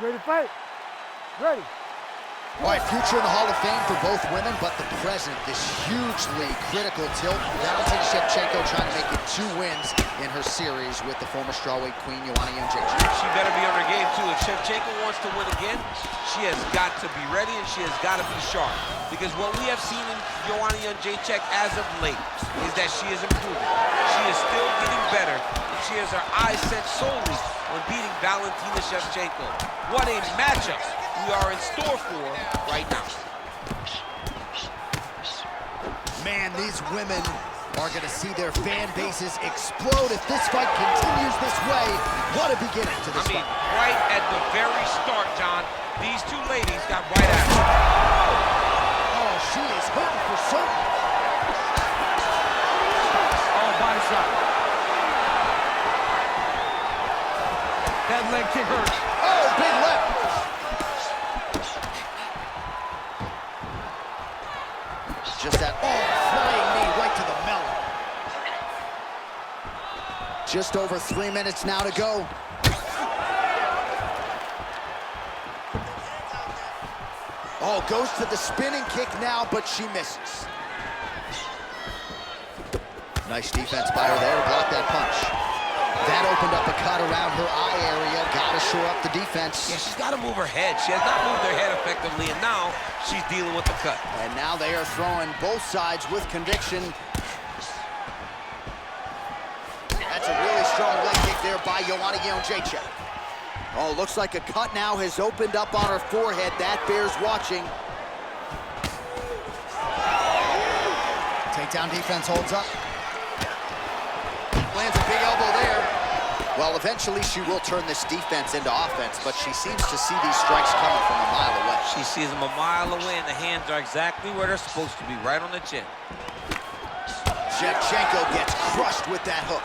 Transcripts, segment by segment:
Ready to fight? Ready. All right, future in the Hall of Fame for both women, but the present, this hugely critical tilt. Valentina Shevchenko trying to make it 2 wins in her series with the former strawweight queen, Joanna. She better be on her game, too. If Shevchenko wants to win again, she has got to be ready and she has got to be sharp. Because what we have seen in Joanna Jedrzejczyk as of late is that she is improving. She is still getting better, and she has her eyes set solely on beating Valentina Shevchenko. What a matchup we are in store for right now. Man, these women are going to see their fan bases explode if this fight continues this way. What a beginning to this fight. Right at the very start, John, these 2 ladies got right at her. Oh, she is hurting for certain. Oh, body shot. That leg kick hurts. Oh, big left. Just that, flying knee right to the melon. Just over 3 minutes now to go. Oh, goes to the spinning kick now, but she misses. Nice defense by her there to block that punch. That opened up a cut around her eye area. Got to shore up the defense. Yeah, she's got to move her head. She has not moved her head effectively, and now she's dealing with the cut. And now they are throwing both sides with conviction. That's a really strong leg kick there by Joanna Jedrzejczyk. Oh, looks like a cut now has opened up on her forehead. That bears watching. Takedown defense holds up. Lands a big elbow there. Well, eventually she will turn this defense into offense, but she seems to see these strikes coming from a mile away. She sees them a mile away, and the hands are exactly where they're supposed to be, right on the chin. Shevchenko gets crushed with that hook.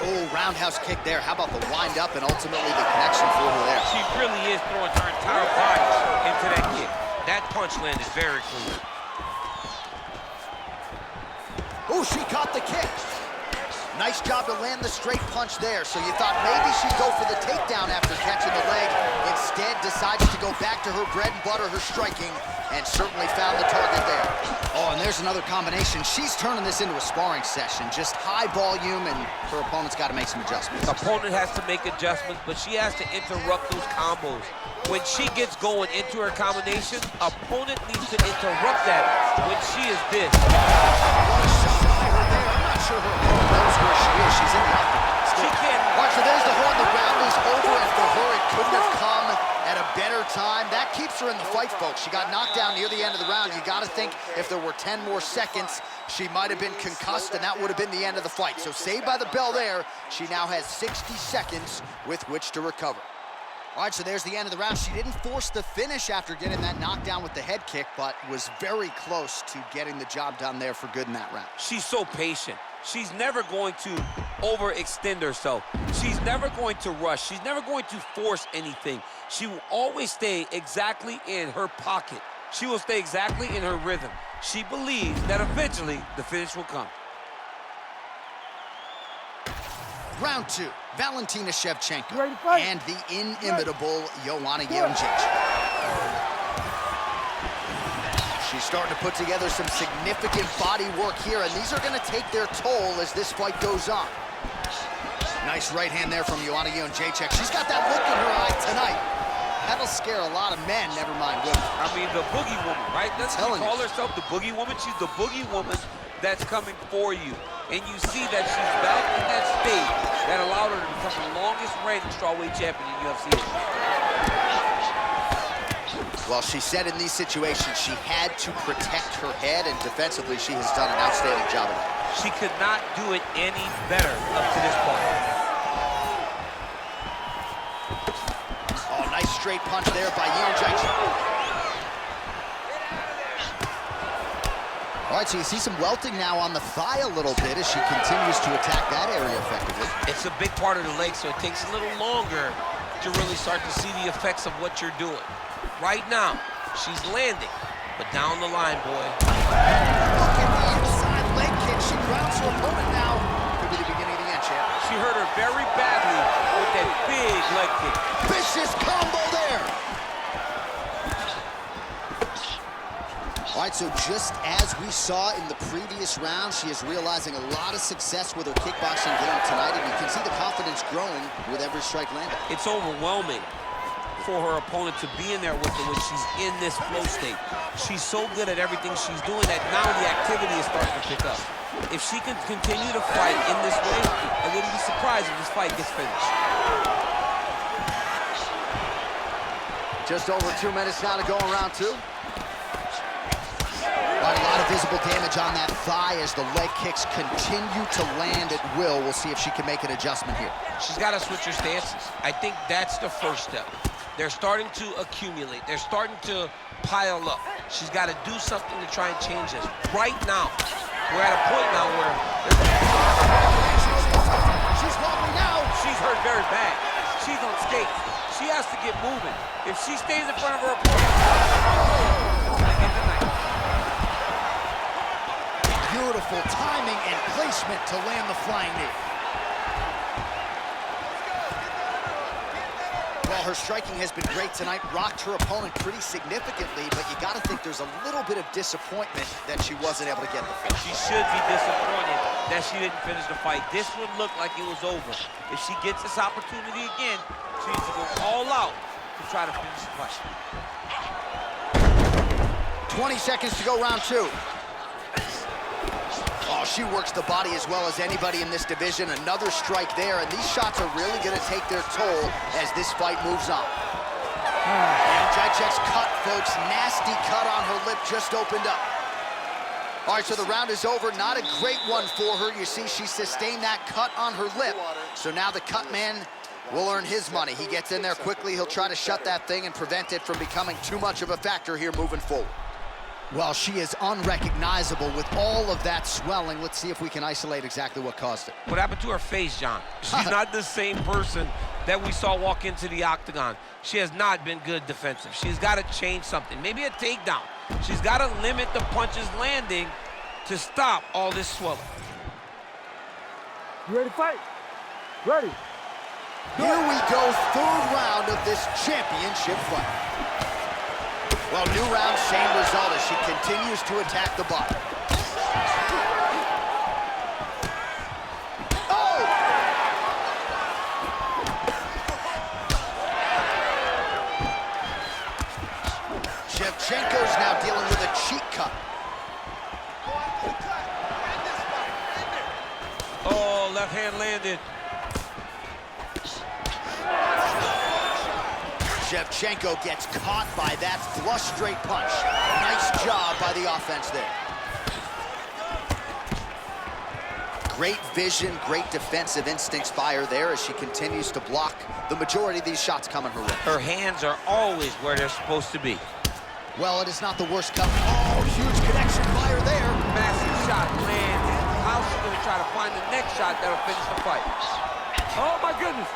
Oh, roundhouse kick there. How about the wind up and ultimately the connection for her there? She really is throwing her entire body into that kick. That punch landed very clean. Oh, she caught the kick. Nice job to land the straight punch there. So you thought maybe she'd go for the takedown after catching the leg. Instead, decides to go back to her bread and butter, her striking, and certainly found the target there. Oh, and there's another combination. She's turning this into a sparring session. Just high volume, and her opponent's got to make some adjustments. Opponent has to make adjustments, but she has to interrupt those combos. When she gets going into her combination, opponent needs to interrupt that when she is this. What a shot by her there. I'm not sure her opponent knows where she is. She's in the octagon. She can't. Watch, so there's the horn. The round is over, and for her, it couldn't have come at a better time. That keeps her in the fight, folks. She got knocked down near the end of the round. You got to think if there were 10 more seconds, she might have been concussed, and that would have been the end of the fight. So saved by the bell there. She now has 60 seconds with which to recover. All right, so there's the end of the round. She didn't force the finish after getting that knockdown with the head kick, but was very close to getting the job done there for good in that round. She's so patient. She's never going to overextend herself. She's never going to rush. She's never going to force anything. She will always stay exactly in her pocket. She will stay exactly in her rhythm. She believes that eventually the finish will come. Round 2, Valentina Shevchenko Ready to fight? and the inimitable Joanna Jedrzejczyk. She's starting to put together some significant body work here, and these are going to take their toll as this fight goes on. Nice right hand there from Joanna Jedrzejczyk. She's got that look in her eye tonight. That'll scare a lot of men, never mind women. I mean, the boogie woman, right? Doesn't she call herself the boogie woman? She's the boogie woman that's coming for you. And you see that she's back in that state that allowed her to become the longest reigning strawweight champion in UFC. Well, she said in these situations she had to protect her head, and defensively she has done an outstanding job of that. She could not do it any better up to this point. Oh, nice straight punch there by Jedrzejczyk. All right, so you see some welting now on the thigh a little bit as she continues to attack that area effectively. It's a big part of the leg, so it takes a little longer to really start to see the effects of what you're doing. Right now, she's landing, but down the line, boy. Look at the inside leg kick. She grounds her opponent now just as we saw in the previous round, she is realizing a lot of success with her kickboxing game tonight, and you can see the confidence growing with every strike landed. It's overwhelming for her opponent to be in there with her when she's in this flow state. She's so good at everything she's doing that now the activity is starting to pick up. If she can continue to fight in this way, I wouldn't be surprised if this fight gets finished. Just over 2 minutes now to go in round two. Right, a lot of visible damage on that thigh as the leg kicks continue to land at will. We'll see if she can make an adjustment here. She's got to switch her stances. I think that's the first step. They're starting to accumulate. They're starting to pile up. She's got to do something to try and change this. Right now, we're at a point now where she's wobbling now. She's hurt very bad. She's on skates. She has to get moving. If she stays in front of her opponent, beautiful timing and placement to land the flying knee. Well, her striking has been great tonight, rocked her opponent pretty significantly, but you got to think there's a little bit of disappointment that she wasn't able to get the finish. She should be disappointed that she didn't finish the fight. This one looked like it was over. If she gets this opportunity again, she needs to go all out to try to finish the fight. 20 seconds to go, round two. Oh, she works the body as well as anybody in this division. Another strike there, and these shots are really going to take their toll as this fight moves on. And Jedrzejczyk's cut, folks. Nasty cut on her lip just opened up. All right, so the round is over. Not a great one for her. You see, she sustained that cut on her lip. So now the cut man will earn his money. He gets in there quickly. He'll try to shut that thing and prevent it from becoming too much of a factor here moving forward. Well, she is unrecognizable with all of that swelling. Let's see if we can isolate exactly what caused it. What happened to her face, John? She's not the same person that we saw walk into the octagon. She has not been good defensive. She's got to change something. Maybe a takedown. She's got to limit the punches landing to stop all this swelling. You ready to fight? Ready. Here we go, third round of this championship fight. Well, new round, same result as she continues to attack the body. Oh! Shevchenko's now dealing with a cheek cut. Oh, left hand landed. Shevchenko gets caught by that flush straight punch. Nice job by the offense there. Great vision, great defensive instincts fire there as she continues to block the majority of these shots coming her way. Her hands are always where they're supposed to be. Well, it is not the worst cut. Oh, huge connection fire there. Massive shot landed. How's she going to try to find the next shot that'll finish the fight? Oh, my goodness.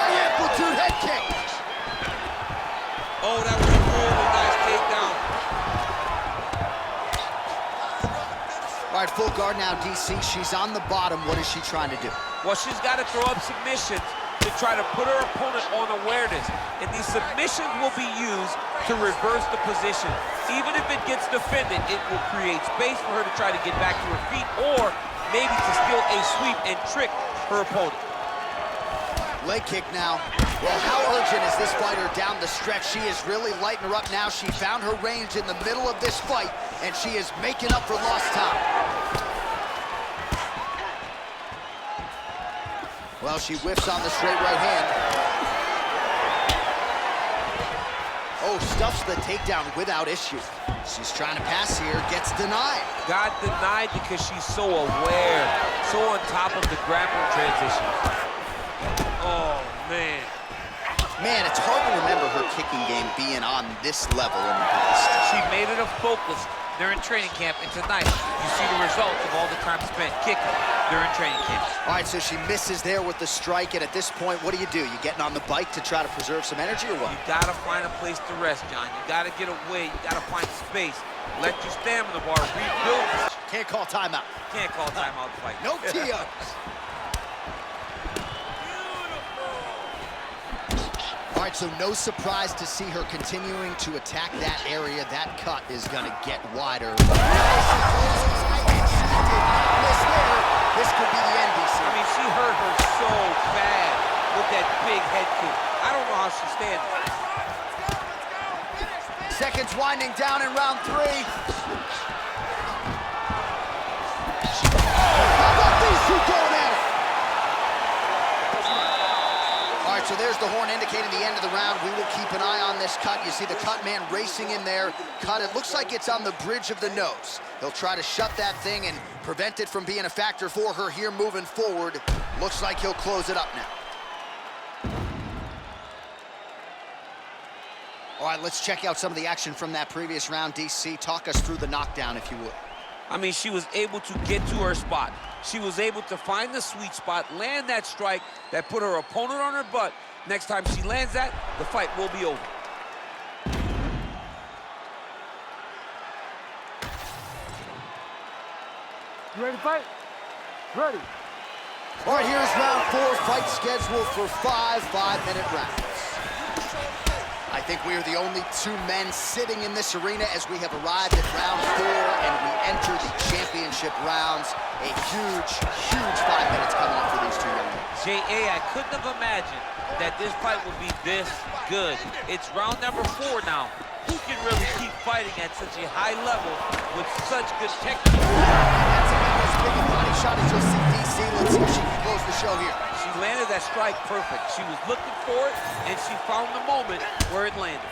Amplitude head kick. Oh, that was a really nice takedown. All right, full guard now, DC. She's on the bottom. What is she trying to do? Well, she's got to throw up submissions to try to put her opponent on awareness. And these submissions will be used to reverse the position. Even if it gets defended, it will create space for her to try to get back to her feet or maybe to steal a sweep and trick her opponent. Leg kick now. Well, how urgent is this fighter down the stretch? She is really lighting her up now. She found her range in the middle of this fight, and she is making up for lost time. Well, she whiffs on the straight right hand. Oh, stuffs the takedown without issue. She's trying to pass here, gets denied. Got denied because she's so aware, so on top of the grappling transition. Oh, man. Man, it's hard to remember her kicking game being on this level in the past. She made it a focus during training camp, and tonight you see the results of all the time spent kicking during training camp. All right, so she misses there with the strike, and at this point, what do? You getting on the bike to try to preserve some energy or what? You gotta find a place to rest, John. You gotta get away, you gotta find space. Let your stamina bar rebuild. Can't call timeout. Can't call timeout the fight. No TOs. All All right, so no surprise to see her continuing to attack that area. That cut is going to get wider. This could be the end, DC. I mean, she hurt her so bad with that big head kick. I don't know how she stands. Seconds winding down in round 3. How about these two going at it? All right, so there's the horn indicating the end of the round. We will keep an eye on this cut. You see the cut man racing in there. Cut, it looks like it's on the bridge of the nose. He'll try to shut that thing and prevent it from being a factor for her here moving forward. Looks like he'll close it up now. All right, let's check out some of the action from that previous round. DC, talk us through the knockdown, if you would. I mean, she was able to get to her spot. She was able to find the sweet spot, land that strike that put her opponent on her butt. Next time she lands that, the fight will be over. You ready to fight? Ready. All right, here's round 4, fight scheduled for 5 5-minute rounds. I think we are the only 2 men sitting in this arena as we have arrived at round 4 and we enter the championship rounds. A huge, huge 5 minutes coming up for these 2 young men. J.A., I couldn't have imagined that this fight would be this good. It's round number 4 now. Who can really keep fighting at such a high level with such good technique? That's a big body shot as you'll see DC. Let's see if she can close the show here. She landed that strike perfect. She was looking for it, and she found the moment where it landed.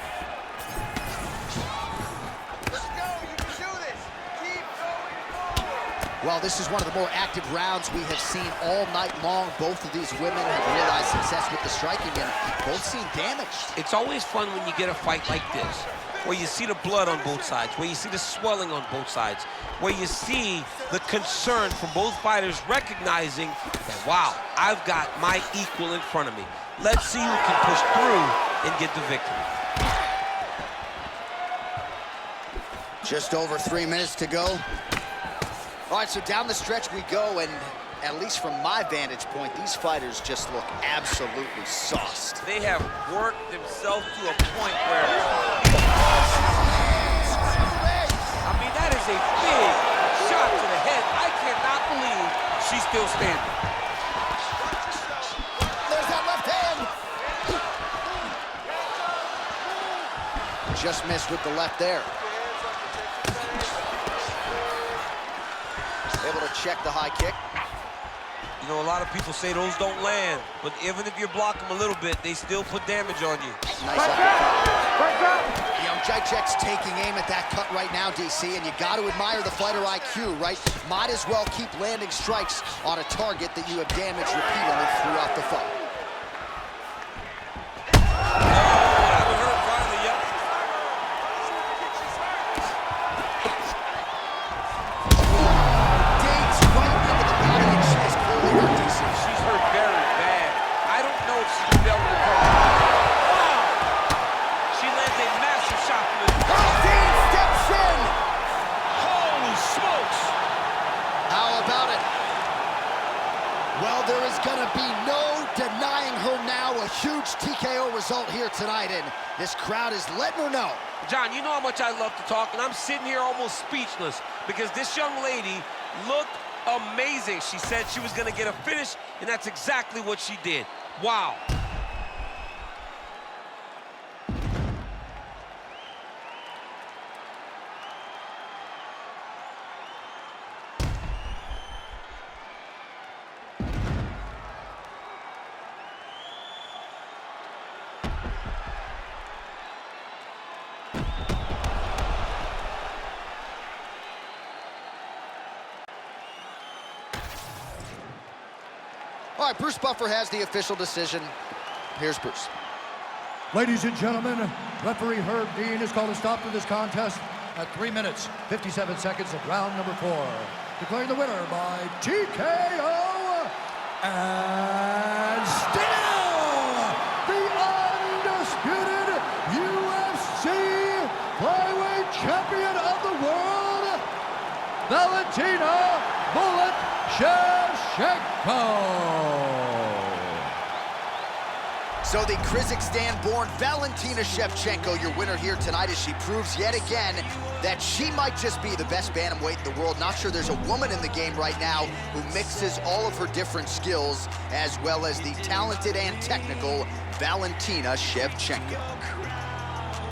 Let's go, you can do this. Keep going forward. Well, this is one of the more active rounds we have seen all night long. Both of these women have realized success with the striking and both seem damaged. It's always fun when you get a fight like this, where you see the blood on both sides, where you see the swelling on both sides, where you see the concern from both fighters recognizing that, wow, I've got my equal in front of me. Let's see who can push through and get the victory. Just over 3 minutes to go. All right, so down the stretch we go, and at least from my vantage point, these fighters just look absolutely sauced. They have worked themselves to a point where, I mean, that is a big shot to the head. I cannot believe she's still standing. There's that left hand. Just missed with the left there. Able to check the high kick. You know, a lot of people say those don't land, but even if you block them a little bit, they still put damage on you. Nice Jedrzejczyk's taking aim at that cut right now, DC, and you got to admire the fighter IQ, right? Might as well keep landing strikes on a target that you have damaged repeatedly throughout the fight. That would hurt finally, yep. Dates right into the body, and she is clearly hurt, DC. She's hurt very bad. I don't know if she's been able to recover. Wow! She lands a massive shot from the... Dean steps in! Holy smokes! How about it? Well, there is gonna be no denying her now. A huge TKO result here tonight, and this crowd is letting her know. John, you know how much I love to talk, and I'm sitting here almost speechless because this young lady looked amazing. She said she was gonna get a finish, and that's exactly what she did. Wow. All right, Bruce Buffer has the official decision. Here's Bruce. Ladies and gentlemen, referee Herb Dean has called a stop to this contest at 3 minutes, 57 seconds of round number 4. Declaring the winner by TKO, and still the undisputed UFC Flyweight Champion of the world, Valentina "Bullet" Shevchenko. So the Kazakhstan-born Valentina Shevchenko, your winner here tonight, as she proves yet again that she might just be the best bantamweight in the world. Not sure there's a woman in the game right now who mixes all of her different skills, as well as the talented and technical Valentina Shevchenko.